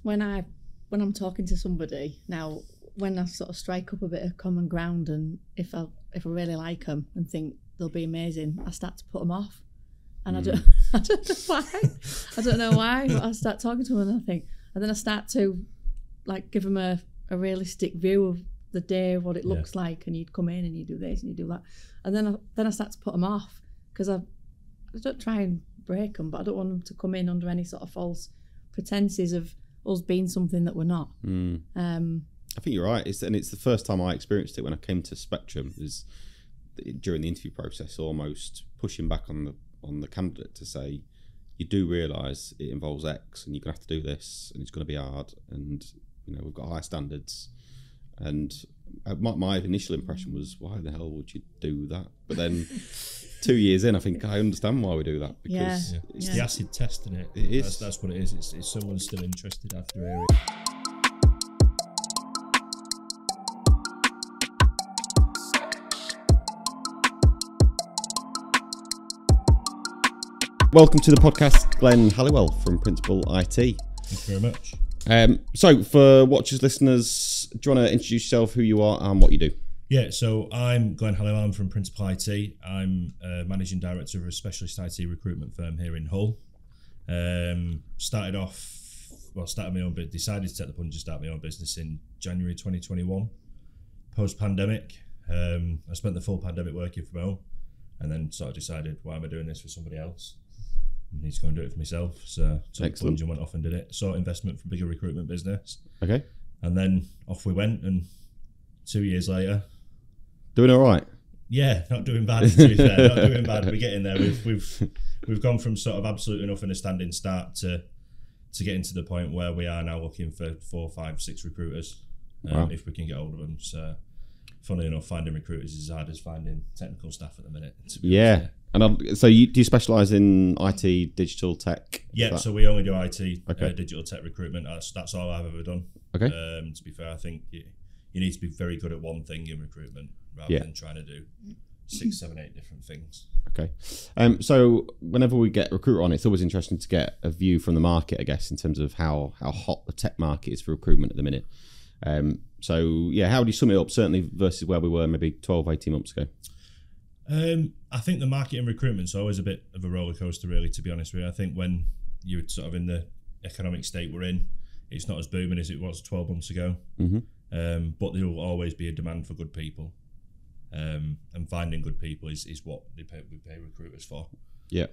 when I'm talking to somebody now, when I sort of strike up a bit of common ground, and if I really like them and think they'll be amazing, I start to put them off, and I don't know why. I don't know why, but I start talking to them, and then I start to like give them a realistic view of the day, what it looks like, and you'd come in and you do this and you do that, and then I start to put them off because I don't try and break them, but I don't want them to come in under any sort of false pretenses of us being something that we're not. I think you're right. It's the first time I experienced it when I came to Spectrum, is during the interview process, almost pushing back on the candidate to say, you do realise it involves X and you're going to have to do this and it's going to be hard, and we've got high standards. And my initial impression was, why the hell would you do that? But then 2 years in, I think I understand why we do that, because it's the acid test, isn't it? It is. That's what it is. It's someone still interested after hearing. Welcome to the podcast, Glen Halliwell from Principal IT. Thank you very much. So for watchers, listeners, do you want to introduce yourself, who you are and what you do? Yeah, so I'm Glen Halliwell. I'm from Principal IT. I'm Managing Director of a specialist IT recruitment firm here in Hull. Started my own business, decided to take the plunge and start my own business in January 2021, post-pandemic. I spent the full pandemic working from home, and then sort of decided, why am I doing this for somebody else? I need to go and do it for myself. So took the plunge and went off and did it. Sought investment from a bigger recruitment business. Okay. And then off we went, and 2 years later, doing all right. Yeah, not doing bad, to be fair. Not doing bad. We're getting there. We've gone from sort of absolutely nothing, a standing start, to getting to the point where we are now looking for 4, 5, 6 recruiters, if we can get hold of them. So, funny enough, finding recruiters is as hard as finding technical staff at the minute. Yeah. And do you specialise in IT, digital tech? Yeah, so we only do IT, digital tech recruitment. That's all I've ever done. Okay. To be fair, I think you need to be very good at one thing in recruitment rather than trying to do 6, 7, 8 different things. Okay. So whenever we get a recruiter on, it's always interesting to get a view from the market, I guess, in terms of how hot the tech market is for recruitment at the minute. So how would you sum it up, certainly versus where we were maybe 12, 18 months ago? I think the market in recruitment is always a bit of a roller coaster, really, to be honest with you. I think when you're sort of in the economic state we're in, it's not as booming as it was 12 months ago. Mm-hmm. But there will always be a demand for good people. And finding good people is what we pay recruiters for. Yeah.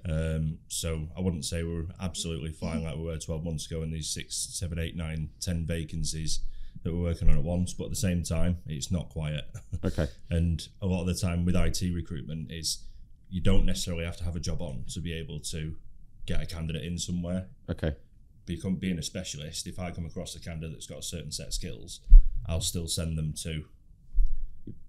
So I wouldn't say we're absolutely fine like we were 12 months ago in these 6, 7, 8, 9, 10 vacancies that we're working on at once, but at the same time, it's not quiet. Okay. And a lot of the time with IT recruitment is you don't necessarily have to have a job on to be able to get a candidate in somewhere. Okay. Being a specialist, if I come across a candidate that's got a certain set of skills, I'll still send them to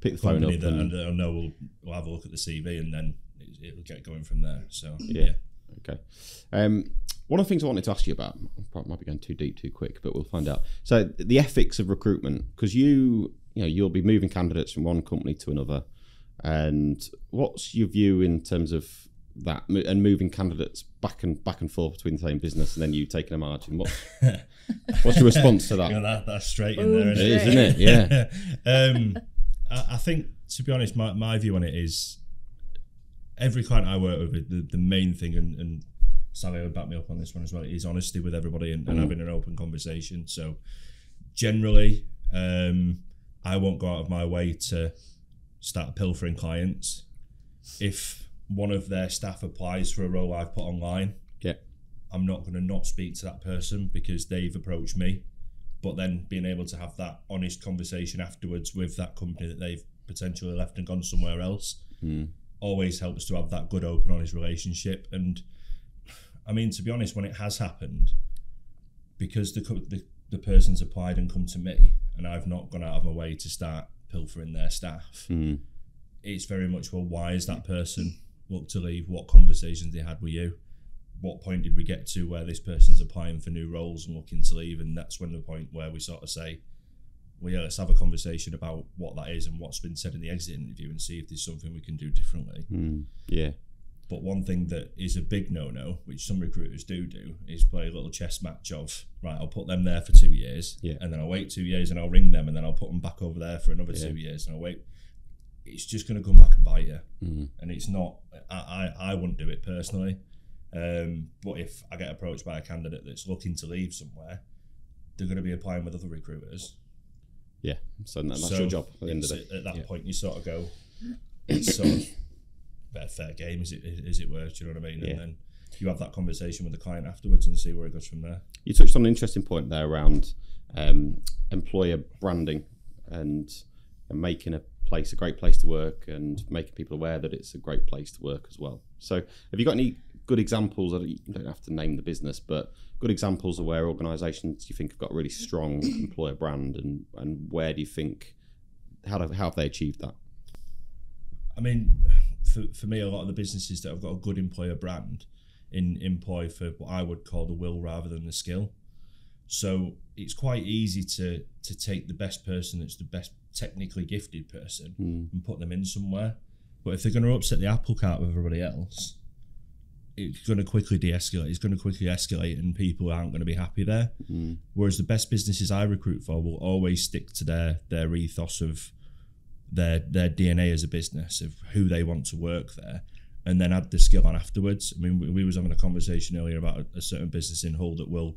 pick the phone up and I know we'll have a look at the CV, and then it'll get going from there. So yeah. Okay. One of the things I wanted to ask you about, I probably might be going too deep too quick, but we'll find out. So the ethics of recruitment, because you'll be moving candidates from one company to another, and what's your view in terms of that and moving candidates back and forth between the same business and then you taking a margin? What's your response to that? That's straight in there, isn't it? Yeah. I think, to be honest, my view on it is every client I work with, the main thing, and Sally would back me up on this one as well, is honesty with everybody and having an open conversation. So generally, I won't go out of my way to start pilfering clients. If one of their staff applies for a role I've put online, I'm not going to not speak to that person because they've approached me. But then being able to have that honest conversation afterwards with that company that they've potentially left and gone somewhere else always helps to have that good, open, honest relationship. And I mean, to be honest, when it has happened, because the person's applied and come to me and I've not gone out of my way to start pilfering their staff, it's very much, well, why is that person looked to leave? What conversations they had with you? What point did we get to where this person's applying for new roles and looking to leave? And that's when the point where we sort of say, well, yeah, let's have a conversation about what that is and what's been said in the exit interview and see if there's something we can do differently. Yeah. But one thing that is a big no-no, which some recruiters do, is play a little chess match of, right, I'll put them there for 2 years, and then I'll wait 2 years and I'll ring them, and then I'll put them back over there for another 2 years, and I'll wait. It's just going to come back and bite you. And it's not, I wouldn't do it personally. But if I get approached by a candidate that's looking to leave somewhere, they're going to be applying with other recruiters. Yeah, so that's your job at the end of the day. At that point, you sort of go, it's sort of a fair game, as it were, do you know what I mean? And then you have that conversation with the client afterwards and see where it goes from there. You touched on an interesting point there around employer branding and making a place a great place to work and making people aware that it's a great place to work as well. So have you got any good examples? You don't have to name the business, but good examples of where organisations you think have got a really strong employer brand, and where do you think, how have they achieved that? I mean, for me, a lot of the businesses that have got a good employer brand employ for what I would call the will rather than the skill. So it's quite easy to take the best person that's the best technically gifted person and put them in somewhere. But if they're going to upset the apple cart with everybody else, it's going to quickly de-escalate. It's going to quickly escalate, and people aren't going to be happy there. Whereas the best businesses I recruit for will always stick to their ethos of their DNA as a business, of who they want to work there, and then add the skill on afterwards. I mean, we was having a conversation earlier about a certain business in Hull that will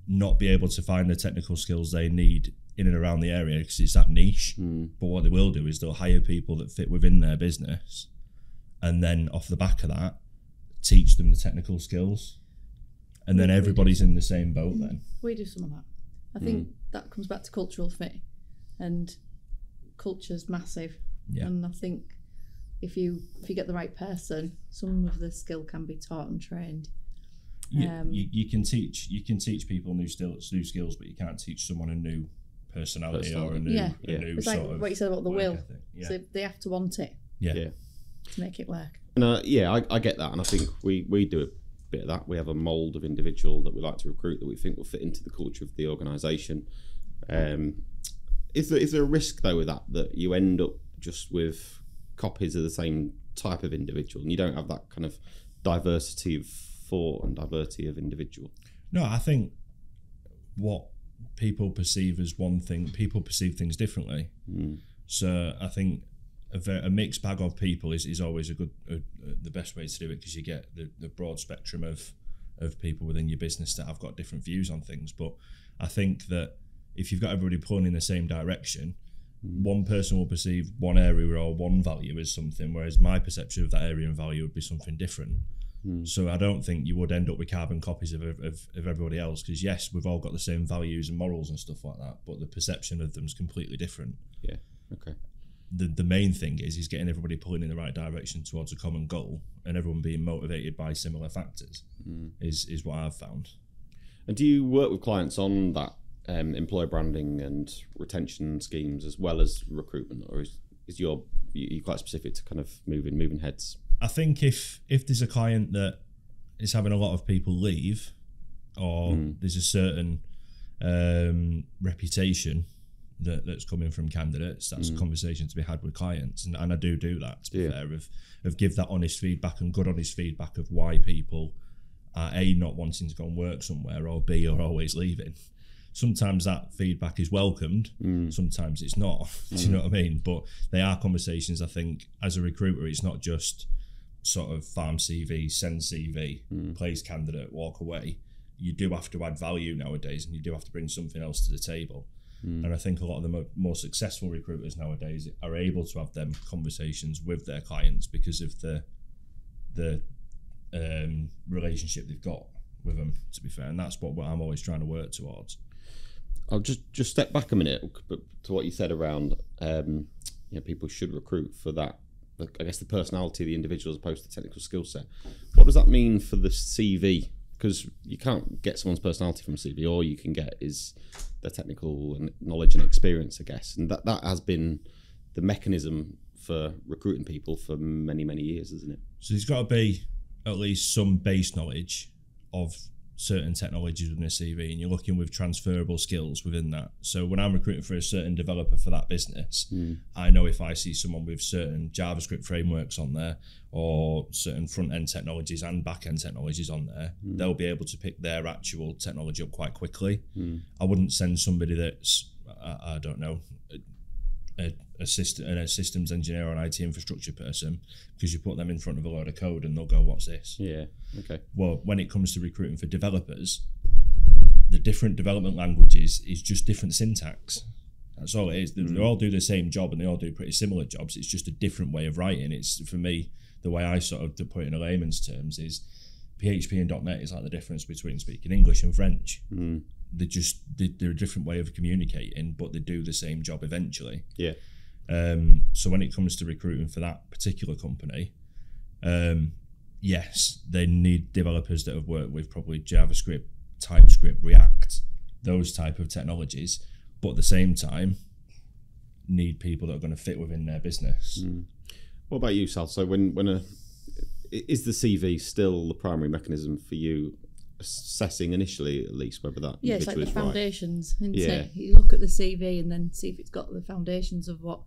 not be able to find the technical skills they need in and around the area because it's that niche. But what they will do is they'll hire people that fit within their business, and then off the back of that, teach them the technical skills, and then everybody's in the same boat. Then we do some of that. I think that comes back to cultural fit, and culture's massive. And I think if you get the right person, some of the skill can be taught and trained. You can teach people new skills, but you can't teach someone a new personality or a new it's like what you said about the will. So they have to want it to make it work. And I get that, and I think we do a bit of that. We have a mould of individual that we like to recruit that we think will fit into the culture of the organisation. Is there a risk though with that you end up just with copies of the same type of individual, and you don't have that kind of diversity of thought and diversity of individual? No, I think what people perceive as one thing, people perceive things differently. So I think a mixed bag of people is always the best way to do it, because you get the broad spectrum of people within your business that have got different views on things. But I think that if you've got everybody pulling in the same direction, one person will perceive one area or one value as something, whereas my perception of that area and value would be something different. So I don't think you would end up with carbon copies of everybody else, because yes, we've all got the same values and morals and stuff like that, but the perception of them is completely different. Yeah, okay. The main thing is getting everybody pulling in the right direction towards a common goal, and everyone being motivated by similar factors is what I've found. And do you work with clients on that employer branding and retention schemes as well as recruitment, or is you quite specific to kind of moving heads? I think if there's a client that is having a lot of people leave, or there's a certain reputation that's coming from candidates, that's a conversation to be had with clients, and I do that, to be fair, of give that honest feedback and good honest feedback of why people are A, not wanting to go and work somewhere, or B, are always leaving. Sometimes that feedback is welcomed, sometimes it's not. Do you know what I mean? But they are conversations, I think, as a recruiter, it's not just sort of farm CV, send CV, place candidate, walk away. You do have to add value nowadays, and you do have to bring something else to the table. And I think a lot of the more successful recruiters nowadays are able to have them conversations with their clients because of the relationship they've got with them, to be fair. And that's what I'm always trying to work towards. I'll just step back a minute to what you said around people should recruit for that, I guess, the personality of the individual as opposed to the technical skill set. What does that mean for the CV? Because you can't get someone's personality from a CV. All you can get is their technical knowledge and experience, I guess. And that has been the mechanism for recruiting people for many, many years, isn't it? So there's got to be at least some base knowledge of certain technologies within a CV, and you're looking with transferable skills within that. So when I'm recruiting for a certain developer for that business, I know if I see someone with certain JavaScript frameworks on there or certain front-end technologies and back-end technologies on there, they'll be able to pick their actual technology up quite quickly. I wouldn't send somebody that's, I don't know, a systems engineer or an IT infrastructure person, because you put them in front of a load of code and they'll go, what's this? Yeah, okay. Well, when it comes to recruiting for developers, the different development languages is just different syntax. That's all it is. They all do the same job and they all do pretty similar jobs. It's just a different way of writing. It's, for me, the way I sort of to put it in a layman's terms is PHP and .NET is like the difference between speaking English and French. They're a different way of communicating, but they do the same job eventually. Yeah. So when it comes to recruiting for that particular company, yes, they need developers that have worked with probably JavaScript, TypeScript, React, those type of technologies, but at the same time need people that are going to fit within their business. What about you, Sal? So is the CV still the primary mechanism for you assessing initially, at least, whether that it's like the foundations, right? Isn't it? You look at the CV and then see if it's got the foundations of what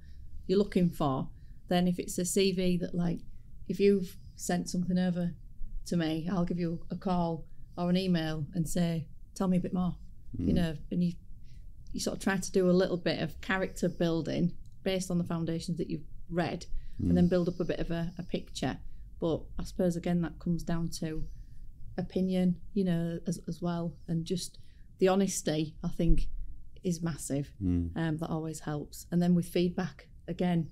you're looking for. Then if it's a CV that, like, if you've sent something over to me, I'll give you a call or an email and say, tell me a bit more, you know, and you sort of try to do a little bit of character building based on the foundations that you've read, and then build up a bit of a picture. But I suppose, again, that comes down to opinion, you know, as well, and just the honesty, I think, is massive. That always helps. And then with feedback, again,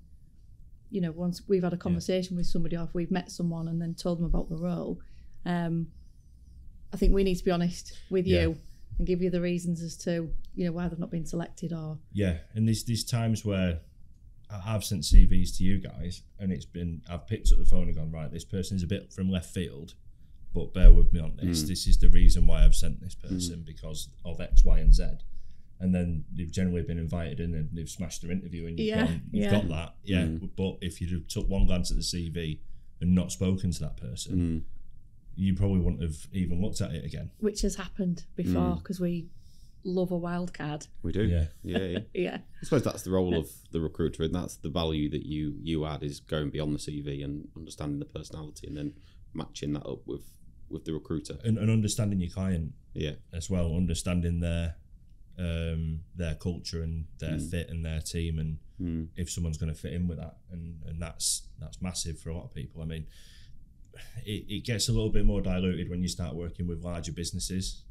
you know, once we've had a conversation with somebody, or if we've met someone and then told them about the role, I think we need to be honest with you and give you the reasons as to, you know, why they've not been selected. Or and there's times where I've sent CVs to you guys and I've picked up the phone and gone, right, this person is a bit from left field, but bear with me on this. This is the reason why I've sent this person, because of X, Y, and Z. And then they've generally been invited in and they've smashed their interview, and you've got that. But if you took one glance at the CV and not spoken to that person, you probably wouldn't have even looked at it again. Which has happened before, because we love a wild card. We do. Yeah. I suppose that's the role of the recruiter, and that's the value that you add, is going beyond the CV and understanding the personality and then matching that up with the recruiter. And understanding your client as well, understanding their culture and their fit and their team, and if someone's going to fit in with that, and that's massive for a lot of people. I mean, it gets a little bit more diluted when you start working with larger businesses,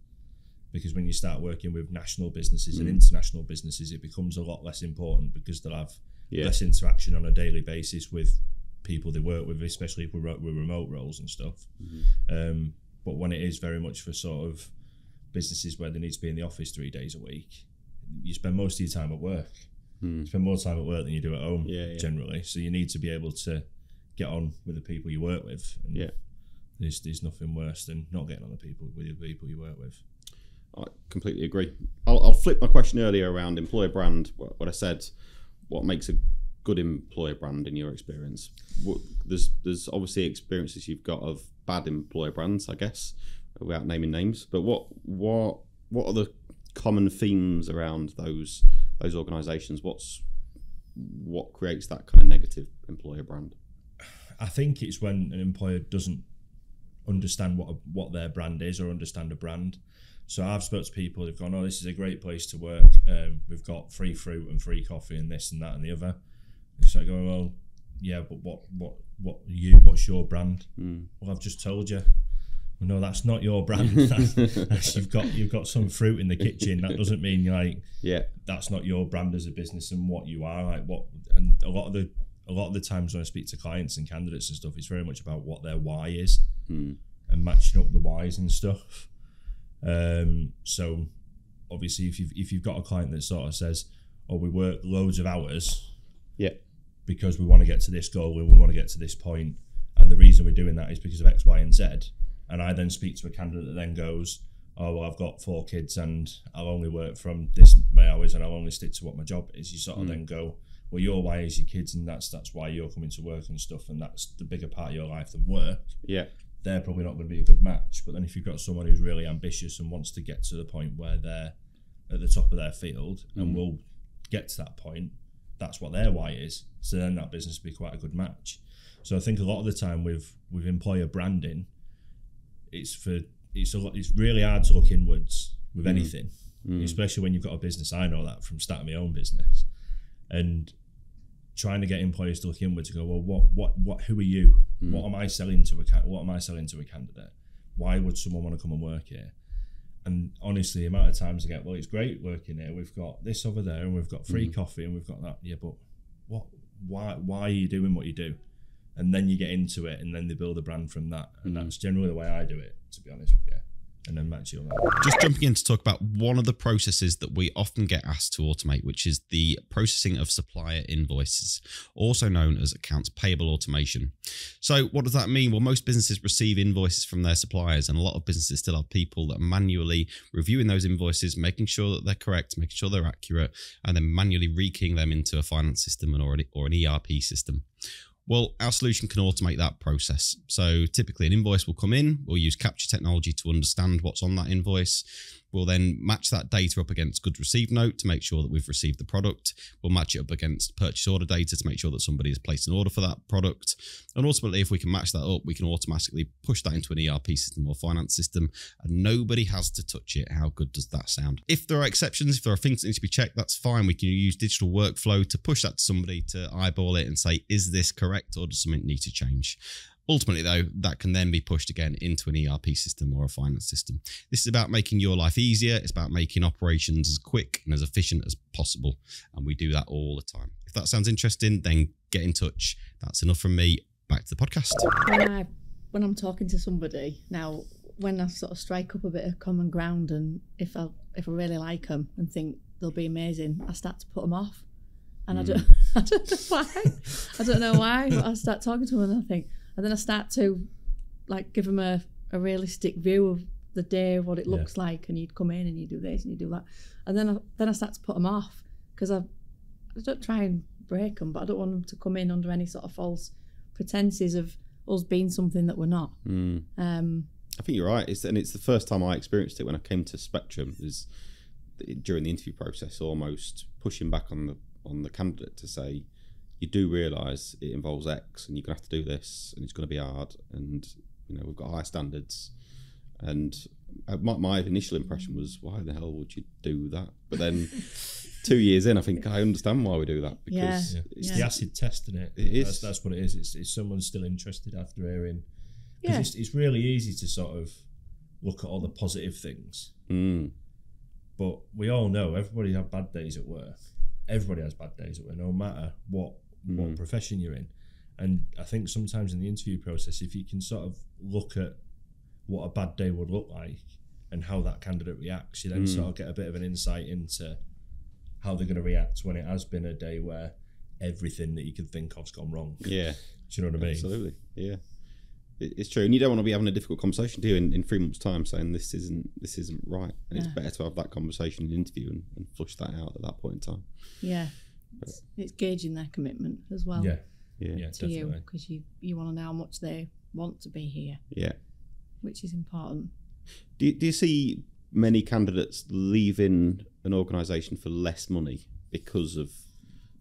because when you start working with national businesses and international businesses, it becomes a lot less important, because they'll have less interaction on a daily basis with people they work with, especially if we're with remote roles and stuff. But when it is very much for sort of businesses where they need to be in the office 3 days a week, you spend most of your time at work. You spend more time at work than you do at home, generally. So you need to be able to get on with the people you work with. And there's nothing worse than not getting on with the people you work with. I completely agree. I'll flip my question earlier around employer brand. What I said, what makes a good employer brand in your experience? There's obviously experiences you've got of bad employer brands, I guess, without naming names. But what are the common themes around those organisations? What creates that kind of negative employer brand? I think it's when an employer doesn't understand what their brand is, or understand a brand. So I've spoken to people who've gone, oh, this is a great place to work. We've got free fruit and free coffee and this and that and the other. And so I go, well, yeah, but what's your brand? Well, I've just told you. Well, no, that's not your brand. That's, you've got some fruit in the kitchen. That doesn't mean that's not your brand as a business and what you are. And a lot of the times when I speak to clients and candidates and stuff, it's very much about what their why is and matching up the whys and stuff. So obviously if you've got a client that sort of says, oh, we work loads of hours because we want to get to this goal, we want to get to this point, and the reason we're doing that is because of X, Y, and Z, and I then speak to a candidate that then goes, oh, well, I've got 4 kids and I'll only work from this my hours and I'll only stick to what my job is, you sort of then go, well, your why is your kids, and that's why you're coming to work and stuff, and that's the bigger part of your life than work. they're probably not going to be a good match. But then if you've got someone who's really ambitious and wants to get to the point where they're at the top of their field and will get to that point, that's what their why is. So then that business will be quite a good match. So I think a lot of the time with employer branding, it's really hard to look inwards with anything, especially when you've got a business. I know that from starting my own business, and trying to get employers to look inwards to go, well, who are you? What am I selling to a candidate? Why would someone want to come and work here? And honestly, the amount of times I get, well, it's great working here. We've got this over there, and we've got free coffee, and we've got that. Yeah, but why are you doing what you do? And then you get into it, and then they build a brand from that. And that's generally the way I do it, to be honest with you. And then Max, you'll know. Just jumping in to talk about one of the processes that we often get asked to automate, which is the processing of supplier invoices, also known as accounts payable automation. So what does that mean? Well, most businesses receive invoices from their suppliers, and a lot of businesses still have people that are manually reviewing those invoices, making sure that they're correct, making sure they're accurate, and then manually rekeying them into a finance system or an ERP system. Well, our solution can automate that process. So typically an invoice will come in, we'll use capture technology to understand what's on that invoice. We'll then match that data up against goods received note to make sure that we've received the product. We'll match it up against purchase order data to make sure that somebody has placed an order for that product. And ultimately, if we can match that up, we can automatically push that into an ERP system or finance system, and nobody has to touch it. How good does that sound? If there are exceptions, if there are things that need to be checked, that's fine. We can use digital workflow to push that to somebody to eyeball it and say, is this correct or does something need to change? Ultimately, though, that can then be pushed again into an ERP system or a finance system. This is about making your life easier. It's about making operations as quick and as efficient as possible. And we do that all the time. If that sounds interesting, then get in touch. That's enough from me. Back to the podcast. When I'm talking to somebody, now, when I sort of strike up a bit of common ground, and if I really like them and think they'll be amazing, I start to put them off. And I don't know why, but I start talking to them and I think, and then I start to like give them a realistic view of the day, what it looks like, and you'd come in and you do this and you do that, and then I start to put them off because I don't try and break them, but I don't want them to come in under any sort of false pretenses of us being something that we're not. I think you're right. It's the first time I experienced it when I came to Spectrum, is during the interview process, almost pushing back on the candidate to say, you do realise it involves X and you're going to have to do this and it's going to be hard, and we've got high standards. And my initial impression was, why the hell would you do that? But then 2 years in, I think I understand why we do that, because it's the acid test, isn't it? It is. That's what it is. It's someone still interested after hearing. Because it's really easy to sort of look at all the positive things. But we all know everybody has bad days at work. Everybody has bad days at work, no matter what profession you're in. And I think sometimes in the interview process, if you can sort of look at what a bad day would look like and how that candidate reacts, you then sort of get a bit of an insight into how they're going to react when it has been a day where everything that you could think of's gone wrong. Yeah. Do you know what I mean? Absolutely, yeah. It's true, and you don't want to be having a difficult conversation, do you, in 3 months' time, saying this isn't right, and it's better to have that conversation in an interview and flush that out at that point in time. Yeah, it's gauging their commitment as well. Yeah, to definitely. you, because you want to know how much they want to be here. Yeah, which is important. Do you see many candidates leaving an organisation for less money because of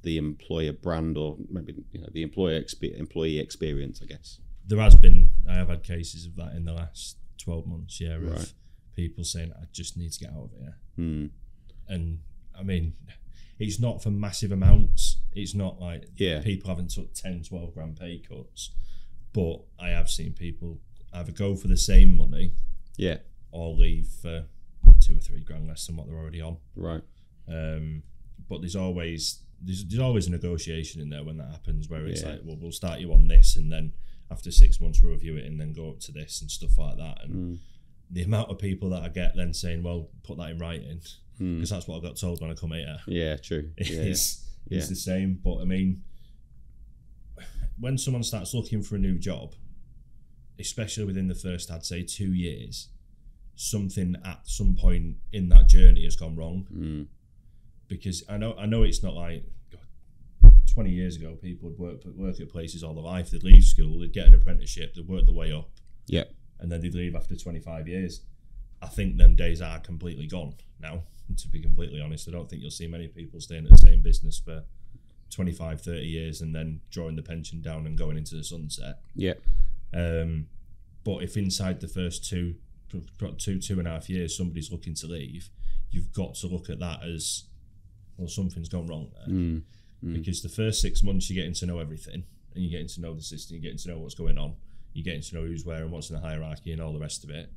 the employer brand, or maybe the employee experience, I guess? There has been, I have had cases of that in the last 12 months, of people saying, I just need to get out of here. And I mean, it's not for massive amounts. It's not like people haven't took 10, 12 grand pay cuts, but I have seen people either go for the same money or leave for 2 or 3 grand less than what they're already on. Right. But there's always a negotiation in there when that happens, where it's like, well, we'll start you on this, and then after 6 months we'll review it and then go up to this and stuff like that. And the amount of people that I get then saying, well, put that in writing, because that's what I got told when I come here. Yeah, true. It's the same. But I mean, when someone starts looking for a new job, especially within the first, I'd say 2 years, something at some point in that journey has gone wrong. Because I know it's not like 20 years ago people would work at places all their life. They'd leave school, they'd get an apprenticeship, they'd work their way up, Yeah. And then they'd leave after 25 years. I think them days are completely gone now, to be completely honest. I don't think you'll see many people staying at the same business for 25, 30 years and then drawing the pension down and going into the sunset. Yeah. But if inside the first two and a half years somebody's looking to leave, you've got to look at that as, well, something's gone wrong there. Because the first 6 months you're getting to know everything, and you're getting to know the system, you're getting to know what's going on, you're getting to know who's where and what's in the hierarchy and all the rest of it.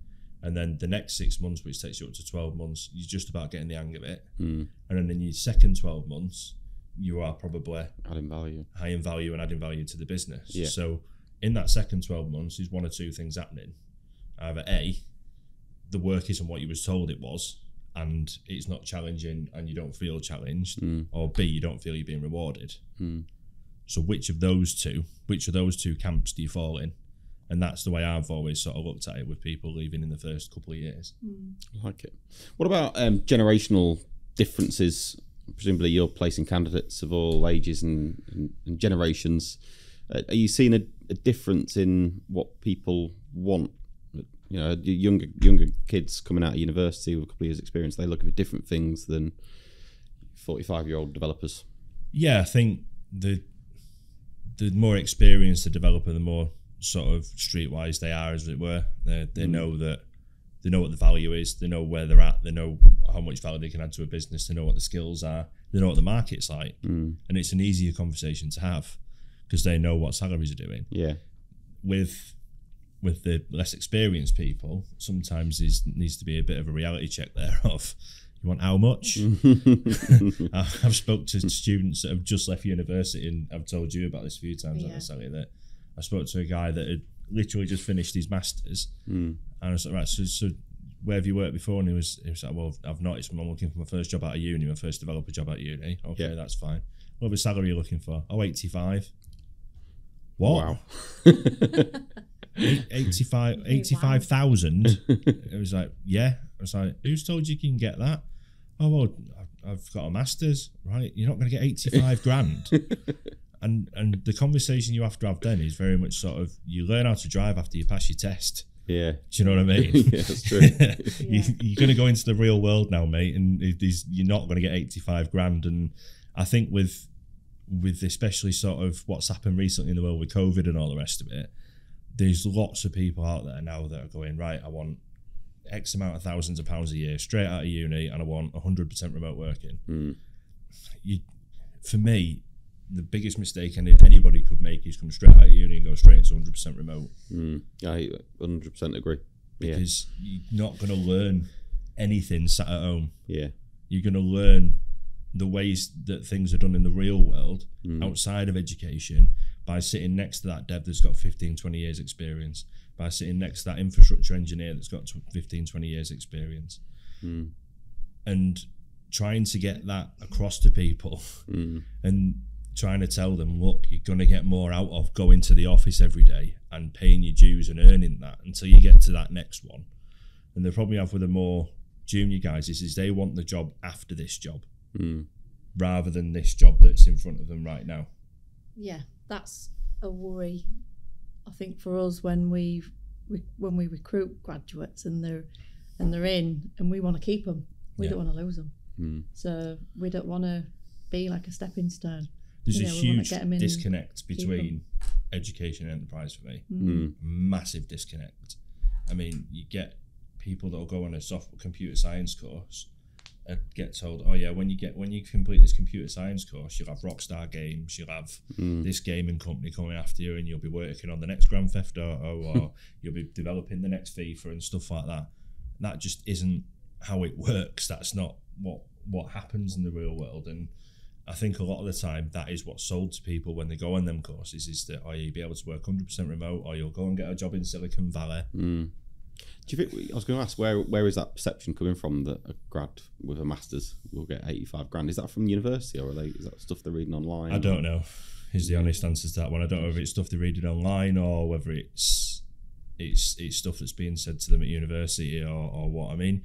And then the next 6 months, which takes you up to 12 months, you're just about getting the hang of it. And then in your second 12 months, you are probably adding value, high in value and adding value to the business. Yeah. So in that second 12 months, there's one or two things happening. Either A, the work isn't what you was told it was, and it's not challenging and you don't feel challenged, or B, you don't feel you're being rewarded. So which of those two camps do you fall in? And that's the way I've always sort of looked at it with people leaving in the first couple of years. I like it. What about generational differences? Presumably you're placing candidates of all ages and generations. Are you seeing a difference in what people want? You know, younger kids coming out of university with a couple of years' experience, they look at different things than 45-year-old developers. Yeah, I think the more experienced the developer, the more sort of streetwise they are, as it were. They know that, they know what the value is, they know where they're at, they know how much value they can add to a business, they know what the skills are, they know what the market's like, and it's an easier conversation to have because they know what salaries are doing. Yeah. With the less experienced people, sometimes there needs to be a bit of a reality check there of, you want how much? I've spoke to students that have just left university, and I've told you about this a few times on this, Sally, that I spoke to a guy that had literally just finished his masters, and I was like, right, so where have you worked before? And he was like, well, I've not. I'm looking for my first job out of uni, my first developer job out of uni. Okay, that's fine. What the salary are you looking for? Oh, 85. What? Wow. 85,000. It was like, yeah. I was like, who's told you can get that? Oh, well, I've got a master's, right? You're not going to get 85 grand. And the conversation you have to have then is very much sort of, you learn how to drive after you pass your test. Yeah. Do you know what I mean? Yeah, that's true. You're going to go into the real world now, mate, and you're not going to get 85 grand. And I think with especially sort of what's happened recently in the world with COVID and all the rest of it, there's lots of people out there now that are going, right, I want X amount of thousands of pounds a year straight out of uni, and I want 100% remote working. For me, the biggest mistake anybody could make is come straight out of uni and go straight into 100% remote. I 100% agree. Because you're not going to learn anything sat at home. Yeah. You're going to learn the ways that things are done in the real world outside of education by sitting next to that dev that's got 15, 20 years experience, by sitting next to that infrastructure engineer that's got 15, 20 years experience. And trying to get that across to people and trying to tell them, look, you're going to get more out of going to the office every day and paying your dues and earning that until you get to that next one. And the problem you have with the more junior guys is they want the job after this job rather than this job that's in front of them right now. Yeah, that's a worry, I think, for us when we recruit graduates and they're in, and we want to keep them. We don't want to lose them. So we don't want to be like a stepping stone. There's a huge disconnect between education and enterprise for me. Massive disconnect. I mean, you get people that will go on a computer science course and get told, oh yeah, when you complete this computer science course, you'll have Rockstar Games, you'll have this gaming company coming after you, and you'll be working on the next Grand Theft Auto, or you'll be developing the next FIFA and stuff like that. That just isn't how it works. That's not what happens in the real world. And I think a lot of the time that is what's sold to people when they go on them courses, is that, oh, you'll be able to work 100% remote, or you'll go and get a job in Silicon Valley. Do you think, I was going to ask, where is that perception coming from that a grad with a master's will get 85 grand? Is that from university, or is that stuff they're reading online? I don't know, is the honest answer to that one. I don't know if it's stuff they're reading online or whether it's stuff that's being said to them at university or what. I mean,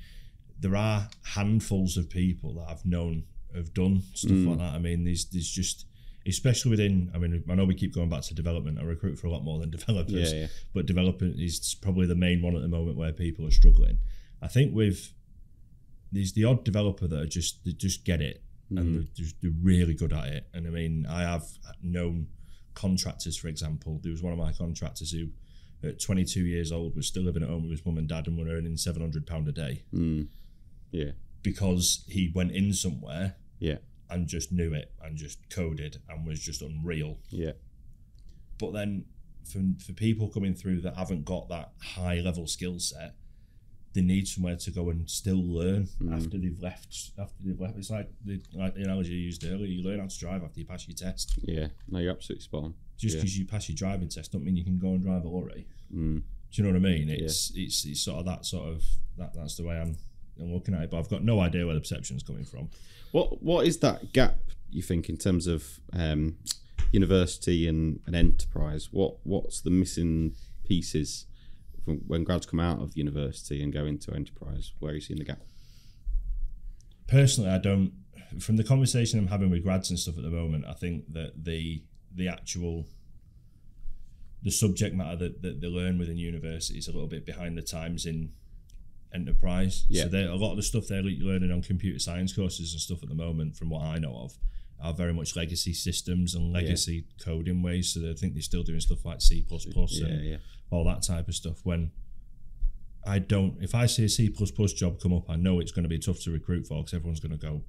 there are handfuls of people that I've known have done stuff like that. I mean, there's just, especially within, I mean, I know we keep going back to development. I recruit for a lot more than developers, but development is probably the main one at the moment where people are struggling. I think with there's the odd developer that they just get it and they're really good at it. And I mean, I have known contractors, for example. There was one of my contractors who, at 22 years old, was still living at home with his mum and dad and were earning £700 a day. Yeah, because he went in somewhere. Yeah. And just knew it and just coded and was just unreal. Yeah. But then for people coming through that haven't got that high level skill set, they need somewhere to go and still learn after they've left. It's like the analogy you used earlier. You learn how to drive after you pass your test. Yeah. No, you're absolutely spot on. Just because you pass your driving test don't mean you can go and drive a lorry. Do you know what I mean? It's sort of that's the way I'm looking at it. But I've got no idea where the perception's coming from. What is that gap, you think, in terms of university and enterprise? What's the missing pieces from when grads come out of university and go into enterprise? Where are you seeing the gap? Personally, I don't. From the conversation I'm having with grads and stuff at the moment, I think that the subject matter that they learn within university is a little bit behind the times in enterprise. So a lot of the stuff they're learning on computer science courses and stuff at the moment, from what I know of, are very much legacy systems and legacy coding ways. So I think they're still doing stuff like C++ and all that type of stuff. When if I see a C++ job come up, I know it's going to be tough to recruit for, because everyone's going to go,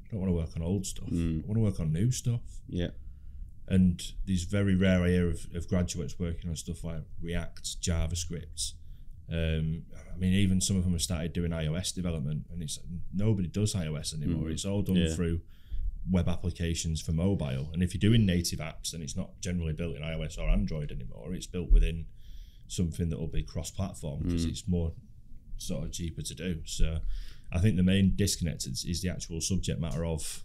I don't want to work on old stuff. I want to work on new stuff. Yeah. And there's very rare I hear of graduates working on stuff like React, JavaScript. I mean, even some of them have started doing iOS development, and nobody does iOS anymore. It's all done through web applications for mobile. And if you're doing native apps, then it's not generally built in iOS or Android anymore. It's built within something that will be cross-platform, because it's more sort of cheaper to do. So I think the main disconnect is the actual subject matter of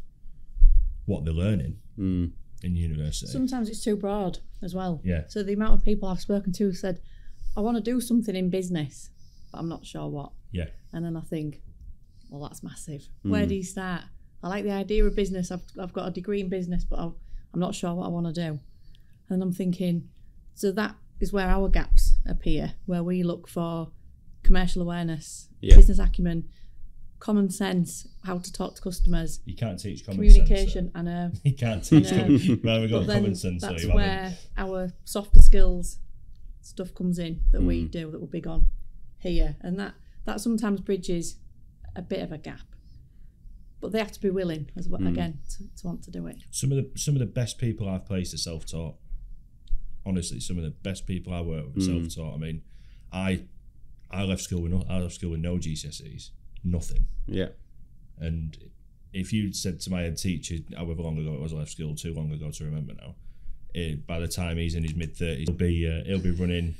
what they're learning in university. Sometimes it's too broad as well. Yeah. So the amount of people I've spoken to have said, I want to do something in business, but I'm not sure what. Yeah. And then I think, well, that's massive. Where do you start? I like the idea of business. I've got a degree in business, but I'm not sure what I want to do. And I'm thinking, so that is where our gaps appear, where we look for commercial awareness, business acumen, common sense, how to talk to customers. You can't teach common communication, sense. I know. You can't teach well, we've got common sense. That's where our softer skills stuff comes in that we do, that we're big on here. And that sometimes bridges a bit of a gap. But they have to be willing, as well, again, to want to do it. Some of the best people I've placed are self-taught. Honestly, some of the best people I work with are self-taught. I mean, I left school with no GCSEs, nothing. Yeah. And if you said to my head teacher, however long ago it was I left school, too long ago to remember now, by the time he's in his mid-30s, he'll be running.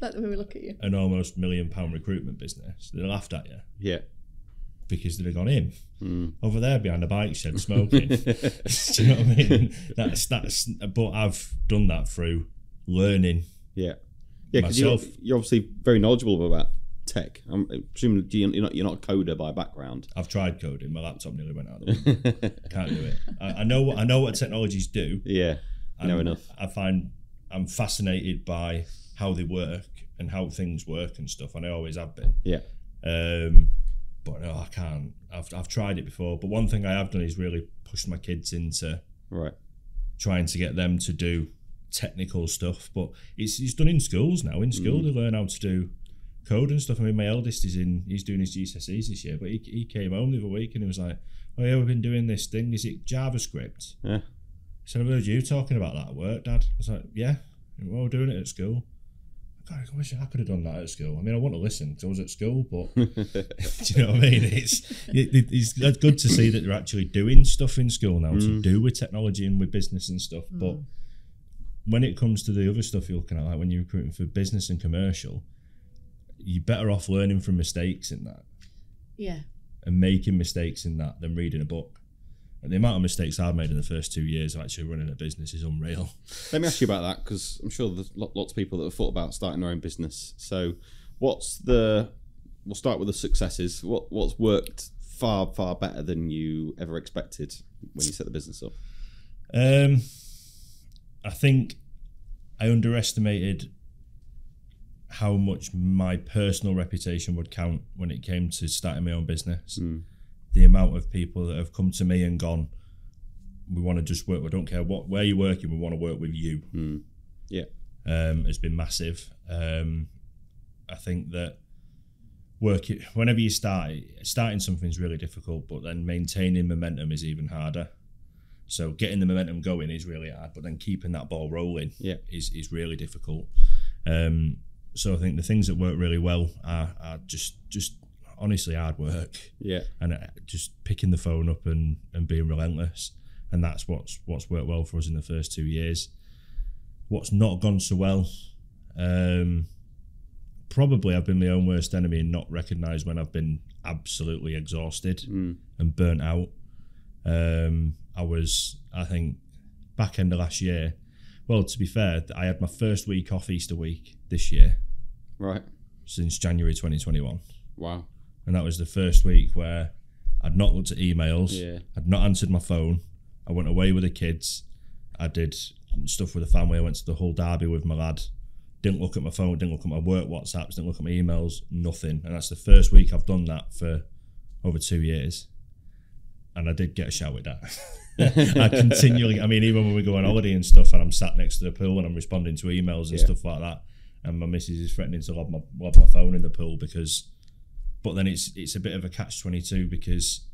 That's the way we look at you. An almost £1 million recruitment business. They laughed at you. Yeah. Because they'd have gone in over there behind a bike shed smoking. Do you know what I mean? That's. But I've done that through learning. Yeah, because you're obviously very knowledgeable about tech. I'm assuming you're not a coder by background. I've tried coding. My laptop nearly went out of the window. Can't do it. I know what technologies do. Yeah, know enough. I find I'm fascinated by how they work and how things work and stuff, and I always have been. Yeah. But no, I can't. I've tried it before, but one thing I have done is really pushed my kids into trying to get them to do technical stuff. But it's done in schools now. In school, they learn how to do code and stuff. I mean, my eldest he's doing his GCSEs this year, but he came home the other week and he was like, "Oh yeah, we've been doing this thing. Is it JavaScript?" Yeah. He said, "I've heard you talking about that at work, Dad." I was like, "Yeah, well, we're doing it at school." God, I wish I could have done that at school. I mean, I want to listen because I was at school, but do you know what I mean? It's good to see that they're actually doing stuff in school now to do with technology and with business and stuff. But when it comes to the other stuff you're looking at, like when you're recruiting for business and commercial, you're better off learning from mistakes in that. Yeah. And making mistakes in that than reading a book. And the amount of mistakes I've made in the first 2 years of actually running a business is unreal. Let me ask you about that, because I'm sure there's lots of people that have thought about starting their own business. So we'll start with the successes. What's worked far, far better than you ever expected when you set the business up? I think I underestimated how much my personal reputation would count when it came to starting my own business. The amount of people that have come to me and gone, we want to just work, we don't care where you're working, we want to work with you. Yeah. Has been massive. I think that whenever you starting something's really difficult, but then maintaining momentum is even harder. So getting the momentum going is really hard, but then keeping that ball rolling is really difficult. So I think the things that work really well are just honestly hard work. Yeah. And just picking the phone up and being relentless. And that's what's worked well for us in the first 2 years. What's not gone so well, probably I've been my own worst enemy and not recognised when I've been absolutely exhausted and burnt out. I think, back end of last year, well, to be fair, I had my first week off Easter week this year. Right. Since January 2021. Wow. And that was the first week where I'd not looked at emails, I'd not answered my phone, I went away with the kids, I did stuff with the family, I went to the Hull Derby with my lad, didn't look at my phone, didn't look at my work WhatsApps, didn't look at my emails, nothing. And that's the first week I've done that for over 2 years. And I did get a shout with that. I continually, even when we go on holiday and stuff and I'm sat next to the pool and I'm responding to emails and stuff like that, and my missus is threatening to lob my phone in the pool but then it's a bit of a catch-22 because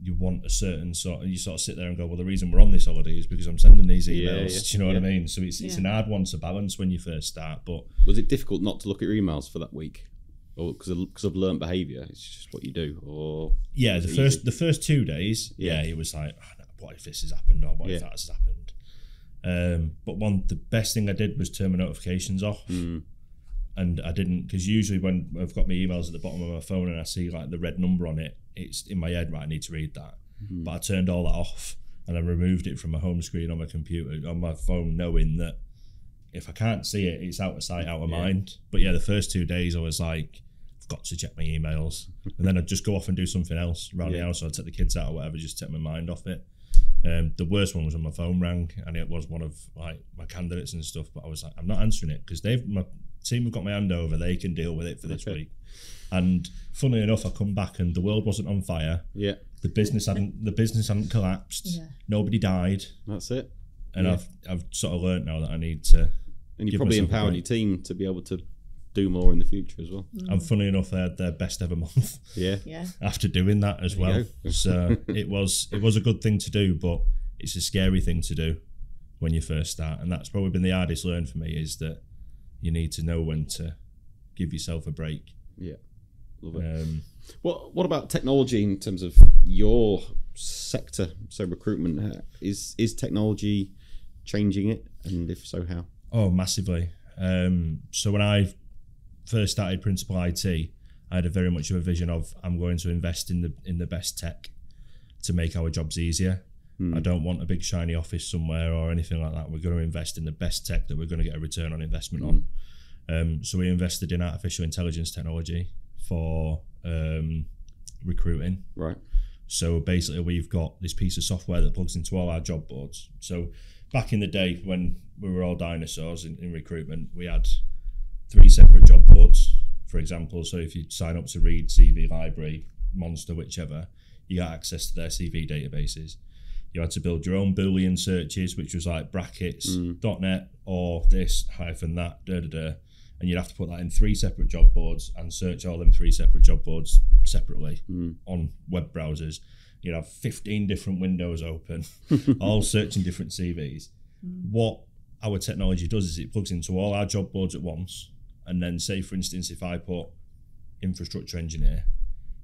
you want a certain sort, and you sort of sit there and go, well, the reason we're on this holiday is because I'm sending these emails. Do you know what I mean? So it's an hard one to balance when you first start. But was it difficult not to look at your emails for that week, or because of learned behaviour? It's just what you do, or the first 2 days, it was like, oh, no, what if this has happened, or what if that has happened? But the best thing I did was turn my notifications off. And I didn't, because usually when I've got my emails at the bottom of my phone and I see like the red number on it, it's in my head, right, I need to read that. But I turned all that off and I removed it from my home screen on my computer, on my phone, knowing that if I can't see it, it's out of sight, out of mind. But the first 2 days I was like, I've got to check my emails. And then I'd just go off and do something else around the house. I'd take the kids out or whatever, just take my mind off it. The worst one was when my phone rang, and it was one of like my candidates and stuff, but I was like, I'm not answering it because my team have got my hand over, they can deal with it for this week. And funnily enough, I come back and the world wasn't on fire. Yeah. The business hadn't collapsed. Yeah. Nobody died. That's it. And I've sort of learnt now that I need to. And you probably empowered your team to be able to do more in the future as well. And funnily enough, they had their best ever month. Yeah. After doing that as well. So it was a good thing to do, but it's a scary thing to do when you first start. And that's probably been the hardest learn for me, is that you need to know when to give yourself a break. Yeah, love it. What about technology in terms of your sector? So recruitment, is technology changing it, and if so, how? Oh, massively. So when I first started Principal IT, I had very much of a vision of, I'm going to invest in the best tech to make our jobs easier. I don't want a big shiny office somewhere or anything like that. We're going to invest in the best tech that we're going to get a return on investment on. So we invested in artificial intelligence technology for recruiting. Right. So basically we've got this piece of software that plugs into all our job boards. So back in the day when we were all dinosaurs in recruitment, we had 3 separate job boards, for example. So if you sign up to Reed, CV Library, Monster, whichever, you got access to their CV databases. You had to build your own Boolean searches, which was like brackets, .NET, or this, hyphen that, and you'd have to put that in 3 separate job boards and search all them 3 separate job boards separately on web browsers. You'd have 15 different windows open, all searching different CVs. What our technology does is it plugs into all our job boards at once, and then say, for instance, if I put infrastructure engineer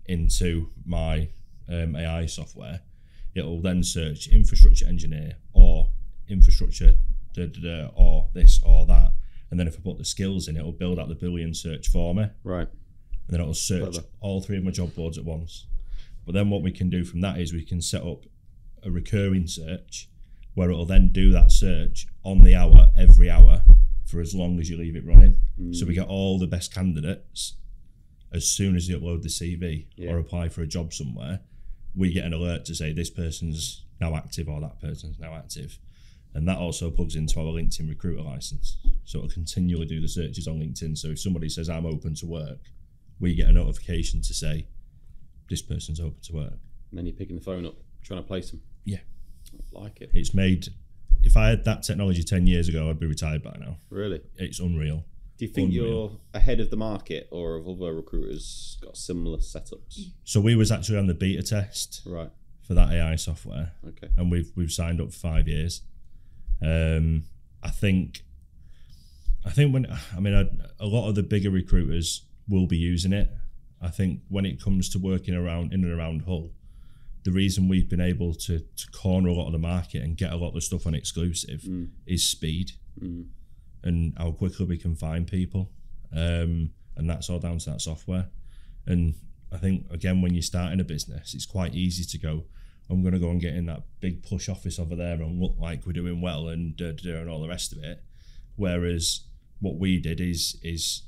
into my AI software, it'll then search infrastructure engineer or infrastructure or this or that. And then if I put the skills in, it'll build out the Boolean search for me. Right. And then it'll search all 3 of my job boards at once. But then what we can do from that is we can set up a recurring search where it'll then do that search on the hour, every hour, for as long as you leave it running. So we get all the best candidates as soon as you upload the CV or apply for a job somewhere. we get an alert to say this person's now active or that person's now active. And that also plugs into our LinkedIn recruiter license. So it'll continually do the searches on LinkedIn. So if somebody says, I'm open to work, we get a notification to say, this person's open to work. And then you're picking the phone up, trying to place them. Yeah. I like it. It's made, if I had that technology 10 years ago, I'd be retired by now. Really? It's unreal. Do you think you're ahead of the market, or have other recruiters got similar setups? So we was actually on the beta test Right. for that AI software. Okay. And we've signed up for 5 years. I think a lot of the bigger recruiters will be using it. I think when it comes to working around in and around Hull, the reason we've been able to corner a lot of the market and get a lot of the stuff on exclusive is speed and how quickly we can find people. And that's all down to that software. And I think, again, when you're starting a business, it's quite easy to go, I'm going to go and get in that big plush office over there and look like we're doing well and all the rest of it. Whereas what we did is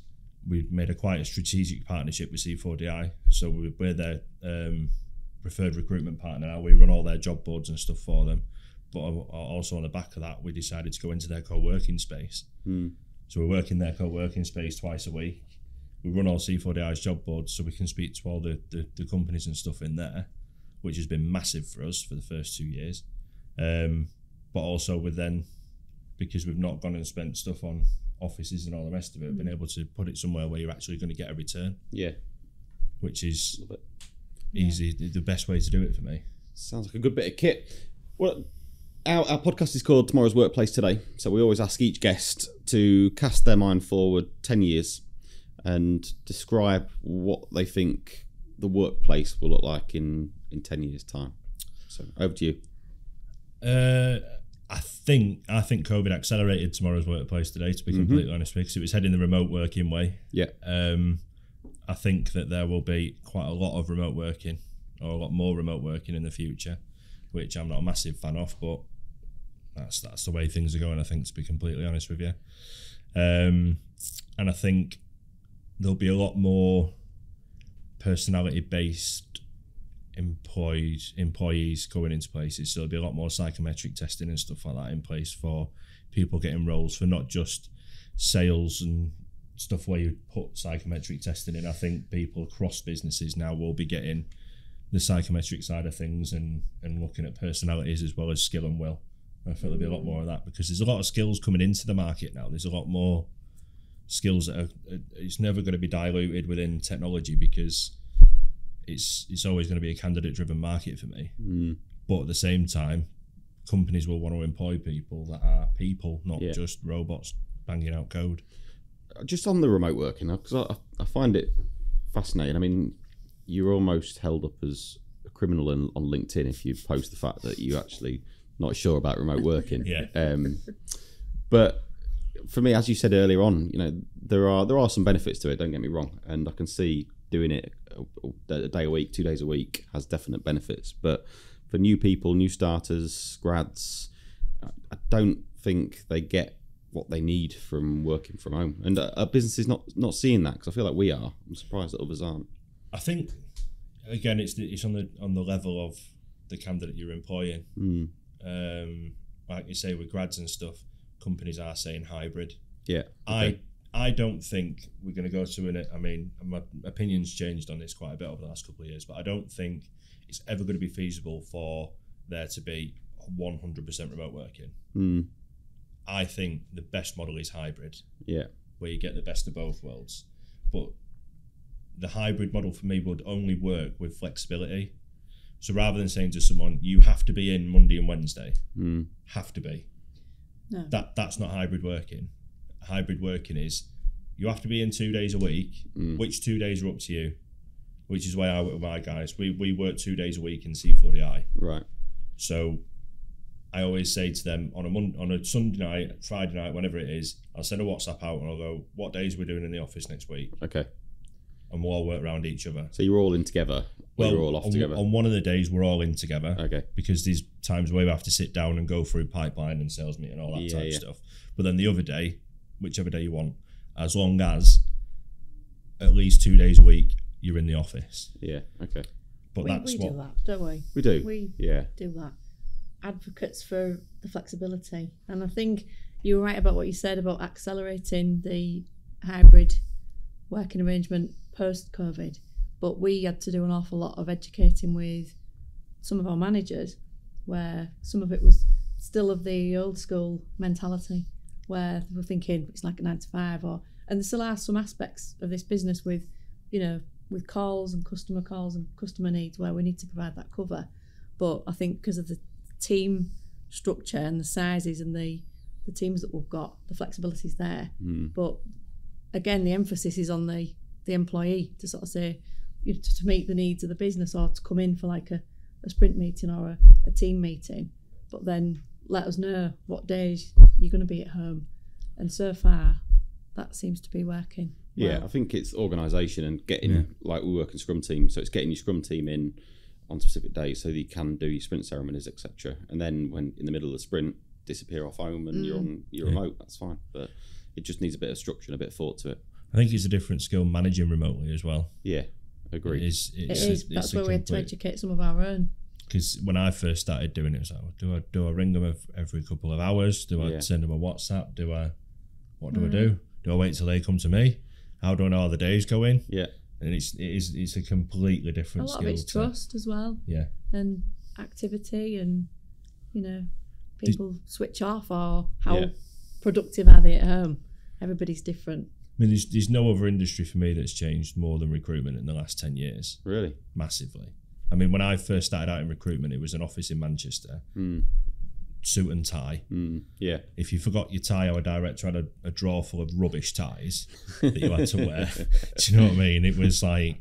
we made quite a strategic partnership with C4DI. So we're their preferred recruitment partner now. We run all their job boards and stuff for them. But also on the back of that, we decided to go into their co-working space. So we work in their co-working space twice a week. We run all C4DI's job boards so we can speak to all the companies and stuff in there, which has been massive for us for the first 2 years. But also because we've not gone and spent stuff on offices and all the rest of it, been able to put it somewhere where you're actually going to get a return. Yeah. Which is easy, the best way to do it for me. Sounds like a good bit of kit. Well, our podcast is called Tomorrow's Workplace Today. So we always ask each guest to cast their mind forward 10 years and describe what they think the workplace will look like in 10 years' time. So over to you. I think COVID accelerated Tomorrow's Workplace Today, to be completely honest with you, because it was heading the remote working way. Yeah. I think that there will be quite a lot of remote working, or a lot more remote working in the future, which I'm not a massive fan of, but that's the way things are going, I think, to be completely honest with you. And I think there'll be a lot more personality-based employees going into places. So there'll be a lot more psychometric testing and stuff like that in place for people getting roles for not just sales and stuff where you put psychometric testing in. I think people across businesses now will be getting the psychometric side of things and looking at personalities as well as skill and will. I feel there'll be a lot more of that because there's a lot of skills coming into the market now. There's a lot more skills that it's never going to be diluted within technology because it's always going to be a candidate-driven market for me. But at the same time, companies will want to employ people that are people, not just robots banging out code. Just on the remote working, because I find it fascinating. I mean, you're almost held up as a criminal on LinkedIn if you post the fact that you're actually not sure about remote working. But for me, as you said earlier on, there are some benefits to it. Don't get me wrong, and I can see doing it a day a week, 2 days a week has definite benefits. But for new people, new starters, grads, I don't think they get what they need from working from home. And a business is not seeing that because I feel like we are. I'm surprised that others aren't. I think again, it's on the level of the candidate you're employing. Like you say, with grads and stuff, companies are saying hybrid. Yeah. Okay. I don't think we're going to go to it. I mean, my opinion's changed on this quite a bit over the last couple of years, but I don't think it's ever going to be feasible for there to be 100% remote working. I think the best model is hybrid. Yeah. Where you get the best of both worlds. But the hybrid model for me would only work with flexibility. So rather than saying to someone, you have to be in Monday and Wednesday, have to be. No. That's not hybrid working. Hybrid working is you have to be in 2 days a week. Which 2 days are up to you? Which is why I work with my guys. We work 2 days a week in C4DI. Right. So I always say to them on a Sunday night, Friday night, whenever it is, I'll send a WhatsApp out and I'll go, what days we're doing in the office next week? Okay. And we'll all work around each other. So you're all in together? Well, you're all off together? On one of the days, we're all in together. Okay. Because there's times where we have to sit down and go through pipeline and sales meeting and all that type of stuff. But then the other day, whichever day you want, as long as at least 2 days a week, you're in the office. Yeah, okay. But we do that, don't we? We do. We Yeah. do that. Advocates for the flexibility. And I think you were right about what you said about accelerating the hybrid working arrangement post-COVID. But we had to do an awful lot of educating with some of our managers, where some of it was still of the old school mentality, where we're thinking it's like a 9 to 5, and there still are some aspects of this business with, with calls and customer needs where we need to provide that cover. But I think because of the team structure and the sizes and the teams that we've got, the flexibility is there. But again, the emphasis is on the employee to sort of say, to meet the needs of the business, or to come in for like a sprint meeting or a team meeting, but then let us know what days you're going to be at home. And so far, that seems to be working. Yeah, well. I think it's organisation and getting, like we work in Scrum team, so it's getting your Scrum team in on specific days so that you can do your sprint ceremonies, etc. And then when in the middle of the sprint, disappear off home and you're on your remote, that's fine. But it just needs a bit of structure and a bit of thought to it. I think it's a different skill managing remotely as well. Yeah, agreed. It is. That's where we had to educate some of our own. Because when I first started doing it, it was like, do I ring them every couple of hours? Do I send them a WhatsApp? What do I do? Do I wait till they come to me? How do I know how the day's going? Yeah. And it's a completely different skill. A lot of it's trust as well. Yeah. And activity, and people switch off, or how productive are they at home? Everybody's different. I mean, there's no other industry for me that's changed more than recruitment in the last 10 years. Really? Massively. I mean, when I first started out in recruitment, it was an office in Manchester, suit and tie. Yeah. If you forgot your tie, our director had a drawer full of rubbish ties that you had to wear. Do you know what I mean? It was like,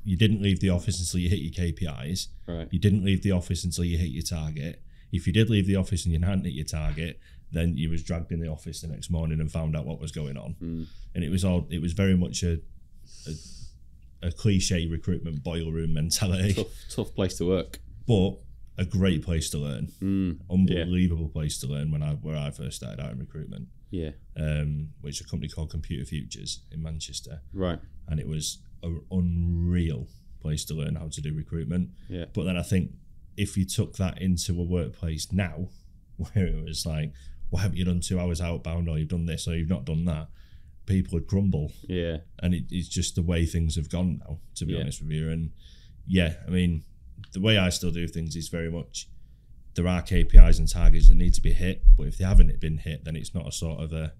you didn't leave the office until you hit your KPIs. Right. You didn't leave the office until you hit your target. If you did leave the office and you hadn't hit your target, then you was dragged in the office the next morning and found out what was going on. And it was very much a cliche recruitment boiler room mentality. Tough place to work. But a great place to learn. Unbelievable place to learn where I first started out in recruitment. Yeah. Which is a company called Computer Futures in Manchester. Right. And it was an unreal place to learn how to do recruitment. Yeah. But then I think if you took that into a workplace now, where it was like, why haven't you done 2 hours outbound, or you've done this, or you've not done that, people would crumble. Yeah. And it's just the way things have gone now, to be honest with you. And I mean, the way I still do things is very much, there are KPIs and targets that need to be hit, but if they haven't been hit, then it's not a sort of a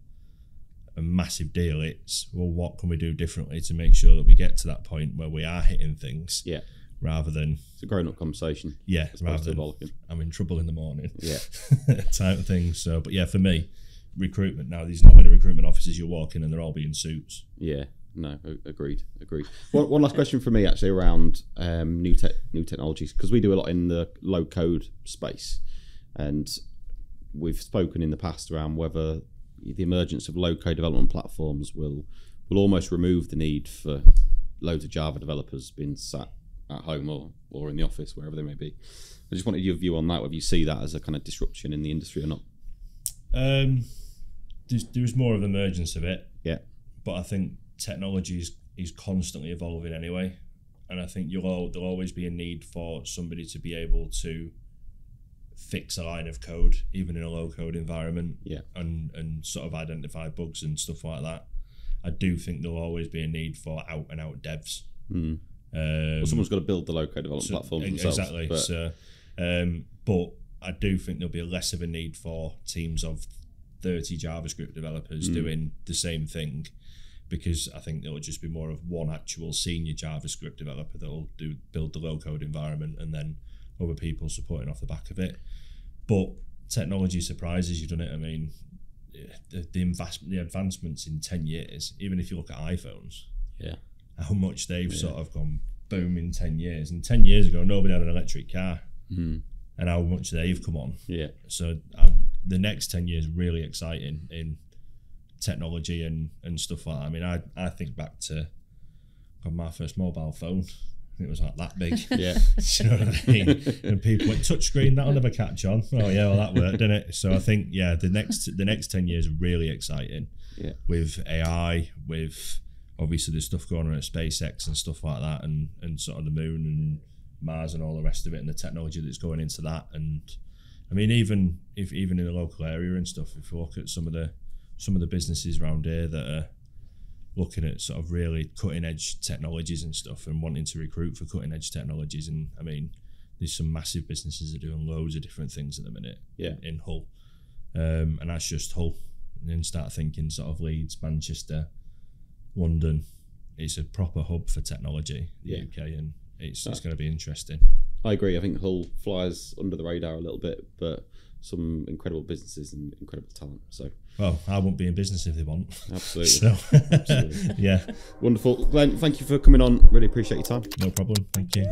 massive deal. It's, well, what can we do differently to make sure that we get to that point where we are hitting things? Yeah. Rather than, it's a grown-up conversation. Yeah, rather than I'm in trouble in the morning. Yeah. Type of thing. So, but for me, recruitment now, there's not many recruitment offices you walk in and they're all being suits. Yeah. No, agreed. One last question for me, actually, around new technologies, because we do a lot in the low-code space, and we've spoken in the past around whether the emergence of low-code development platforms will almost remove the need for loads of Java developers being sat at home or in the office, wherever they may be. I just wanted your view on that, whether you see that as a kind of disruption in the industry or not. There's more of an emergence of it. Yeah. But I think technology is constantly evolving anyway. And I think there'll always be a need for somebody to be able to fix a line of code, even in a low-code environment, and sort of identify bugs and stuff like that. I do think there'll always be a need for out-and-out devs. Well, someone's got to build the low-code development platforms themselves. Exactly. But I do think there'll be less of a need for teams of 30 JavaScript developers doing the same thing, because I think there'll just be more of one actual senior JavaScript developer that'll build the low-code environment, and then other people supporting off the back of it. But technology surprises you, doesn't it? I mean, the advancements in 10 years, even if you look at iPhones, how much they've sort of gone boom in 10 years. And 10 years ago, nobody had an electric car, and how much they've come on. Yeah. So the next 10 years really exciting in technology and stuff like that. I mean, I think back to my first mobile phone. It was like that big. Yeah. You know what I mean? And people went, touchscreen, that'll never catch on. Oh yeah, well that worked, didn't it? So I think the next 10 years are really exciting. Yeah. With AI, with obviously there's stuff going on at SpaceX and stuff like that, and sort of the moon and Mars and all the rest of it, and the technology that's going into that. And I mean, even in the local area and stuff, if you look at some of the businesses around here that are looking at sort of really cutting edge technologies and stuff and wanting to recruit for cutting edge technologies, and I mean, there's some massive businesses that are doing loads of different things at the minute in Hull, and that's just Hull. And then start thinking sort of Leeds, Manchester, London. It's a proper hub for technology, the UK, and it's going to be interesting. I agree. I think Hull flies under the radar a little bit, but some incredible businesses and incredible talent. So, well, I won't be in business if they want. Absolutely. So, absolutely. Yeah. Wonderful. Glenn, thank you for coming on. Really appreciate your time. No problem. Thank you.